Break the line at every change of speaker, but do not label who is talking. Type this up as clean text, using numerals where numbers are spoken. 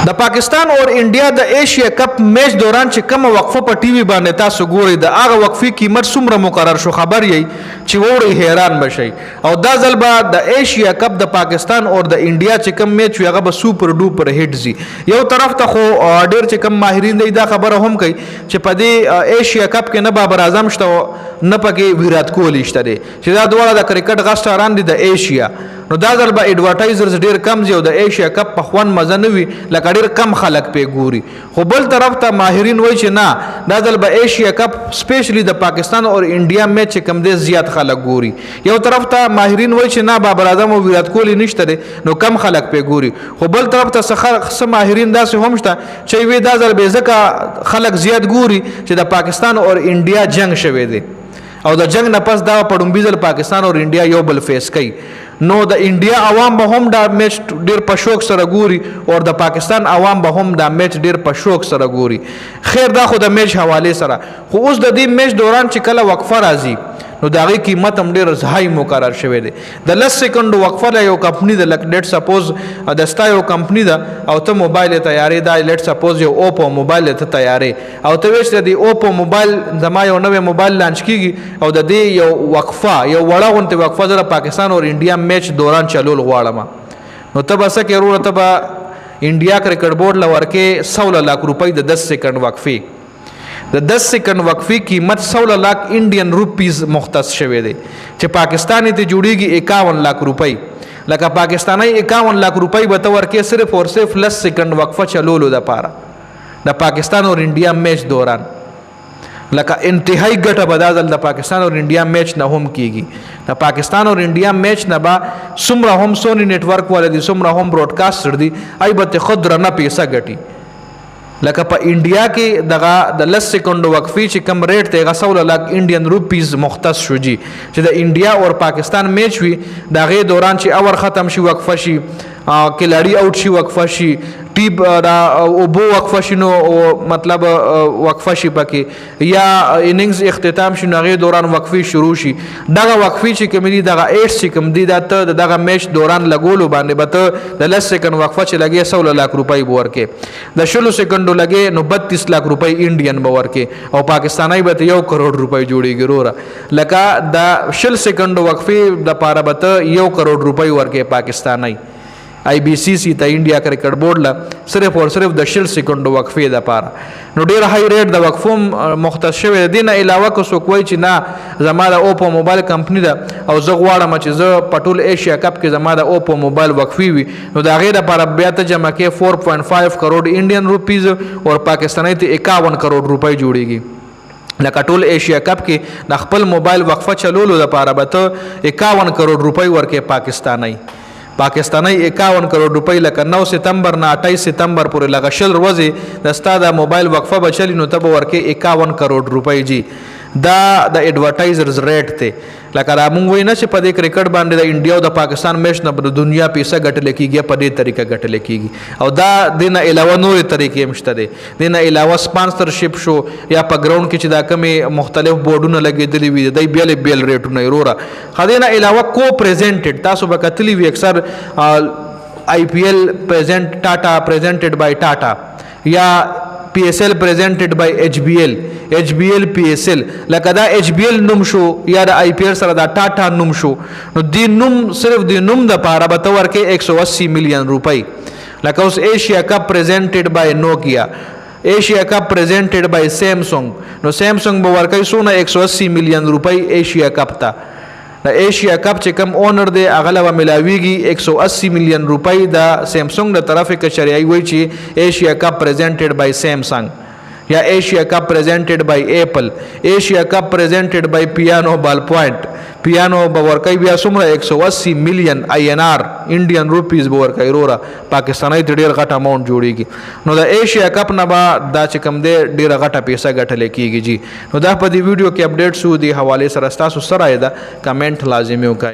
د پاکستان اور انډیا د ایشیا کپ میچ دوران چې کوم وقفه په ټي وي باندې تاسو ګورئ د هغه وقفې قیمت څومره مقرر شو خبر یې چې وړي حیران بشئ او دا ځل به د ایشیا کپ د پاکستان اور د انډیا چې کوم میچ وي هغه به سوپر ډوپر هټ زی یو طرف ته خو ډېر چې کوم ماهرین دی دا خبره هم کوي چې په دې ایشیا کپ کې نه بابر اعظم شته نه پکې ویرات کوهلی شته دی چې دا دواړه د کرکټ غسټران دي د ایشیا نو دا ځل به ایډورټایزرز ډیر کم زی او د ایشیا کپ په خوان مزه نه وي لکه ډیر کم خلک پې ګوري خو بل طرف ته ماهرین وایي چې نه دا ځل به ایشیا کپ سپیشلی د پاکستان او انډیا میچ چې کم دی زیات خلک ګوري یو طرف ته ماهرین وایي چې نه بابر اعظم او ویرات کوهلی نشته دی نو کم خلک پې ګوري خو بل طرف ته څه ماهرین داسې هم شته چې وی دا ځل به ځکه خلک زیات ګوري چې د پاکستان او انډیا جنگ شوی دی او د جنگ نه پس دا په ډومبي ځل پاکستان او انډیا یو بل فیس کوي نو د انډیا عوام به هم دا میچ ډیر په شوق سره ګوري او د پاکستان عوام به هم دا میچ ډیر په شوق سره ګوري خیر دا خو د میچ حواله سره خو اوس د دې میچ دوران چې کله وقفه راځي نو دا غي قیمت هم ډیر ځای مقرر شوی دی د 10 سکند وقفه له یو کمپنی د لک ډیټ سپوز د ستا یو کمپنی دا او ته موبایل تیارې دا لیټ سپوز یو اوپو موبایل ته تیارې او ته وښته دی اوپو موبایل زما یو نوې موبایل لانچ کیږي او د دې یو وقفه یو وړه غونته وقفه در پاکستان او انډیا میچ دوران چلول غواړم نو ته بس کې ورو ته با انډیا کرکټ بورډ لورکه 16 लाख रुपए د 10 سکند وقفه د 10 سکند وقفې قیمت 16 लाख انډین روپیز مختص شوی دی چې پاکستانی ته جوړیږي 51 लाख روپۍ لکه پاکستانی 51 लाख روپۍ به ته ورکې صرف اور صرف 10 سکند وقفه چلولو د پاره د پاکستان او انډیا میچ دوران لکه انتهایی ګټه به دا ځل د پاکستان او انډیا میچ نه هم کیږي د پاکستان او انډیا میچ نه به څومره هم سونی نیټورک والے دي څومره هم براډکاسټر دي ایبته خود رنه پیسه ګټي لکه په انډیا کې دغه د 10 سکند وقفې چې کم ریټ ته 16 लाख انډین روپیز مختص شو جی چې د انډیا او پاکستان میچ وي دا غي دوران چې اور ختم شي وقفه شي کلاړي اوټ شي وقفه شي ټیپ دا او بو وقفه شي نو مطلب وقفه شي پکې یا اننګز اختتام شي نو غي دوران وقفې شروع شي دغه وقفې چې کوم دي دغه 8 چې کوم دي دا ته دغه میچ دوران لګولو باندې به ته د 10 سکند وقفه چې لګي 16 लाख روپۍ ورکې د 16 سکند لګي نو 32 लाख روپۍ انډین به ورکې او پاکستاني به 1 کروڑ روپۍ جوړیږي وروره لکه د 16 سکند وقفې د پاره به ته 1 کروڑ روپۍ ورکې پاکستاني آی بی سی سی ته انډیا کرکټ بورډ لا صرف او صرف د 16 سکند وقفې د پاره نو ډیر هاي ریټ د وقفوم مختص شوی دینه علاوه کو سو کوی چې نه زما د اوپو موبایل کمپنی دا او زه غواړم چې زه پټول ایشیا کپ کې زما د اوپو موبایل وقفي وي نو دا غیر لپاره بیا ته جمع کې 4.5 کروڑ انډین روپیز او پاکستاني ته 51 کروڑ روپۍ جوړیږي لکه ټول ایشیا کپ کې د خپل موبایل وقفه چلولو لپاره به ته 51 کروڑ روپۍ ورکې پاکستانی 51 کروڑ روپۍ لکه 9 ستمبر نه 28 ستمبر پورې لکه شل ورځې د ستا د موبایل وقفه بچلی نو ته به ورکې 51 کروڑ روپۍ جی دا د ایڈورټایزرز ریټ ته لکه را مونږ وای نه چې په دې کرکټ باندې د انډیا او د پاکستان میچ نه د دنیا پیسه ګټل کیږي په دې طریقه ګټل کیږي او دا دینه علاوه نور طریقې مشته دي دینه علاوه سپانسرشپ شو یا په ګراوند کې چې دا کمې مختلف بورډونه لګېدلې وي د بیل بیل ریټونه وروره خدینه علاوه کو پریزنټډ تاسو به کتلی وي اکثر آی پی ایل پریزنٹ ټاټا پریزنټډ بای ټاټا یا PSL presented by HBL PSL لکه دا HBL نوم شو یا د IPL سره دا ټاټا نوم شو نو دی نوم صرف دی نوم د پاره به تور کې 180 میلیون روپۍ لکه اوس ایشیا کپ presented by Nokia ایشیا کپ presented by Samsung نو Samsung به ورکې سونه 180 میلیون روپۍ ایشیا کپ ته د ایشیا کپ چې کم اونر دی هغه له ملاویږي 180 میلیون روپۍ د سیمسونګ د طرفه کې شریعي وای چې ایشیا کپ پریزنټډ بای سیمسنګ یا ایشیا کپ پریزنټډ بای ایپل ایشیا کپ پریزنټډ بای پیانو بال پوینټ پیانو به ورکې بیا څومره 180 میلیون INR انډین روپیز به ورکې وروره پاکستاني ته ډیر غټ اماونټ جوړیږي نو د ایشیا کپ نه با دا چې کم دی ډیر غټه پیسه ګټل کیږي جی نو دا په دې ویډیو کې اپډیټ شو دی حواله سره تاسو سره دا کمنټ لازمي وکړئ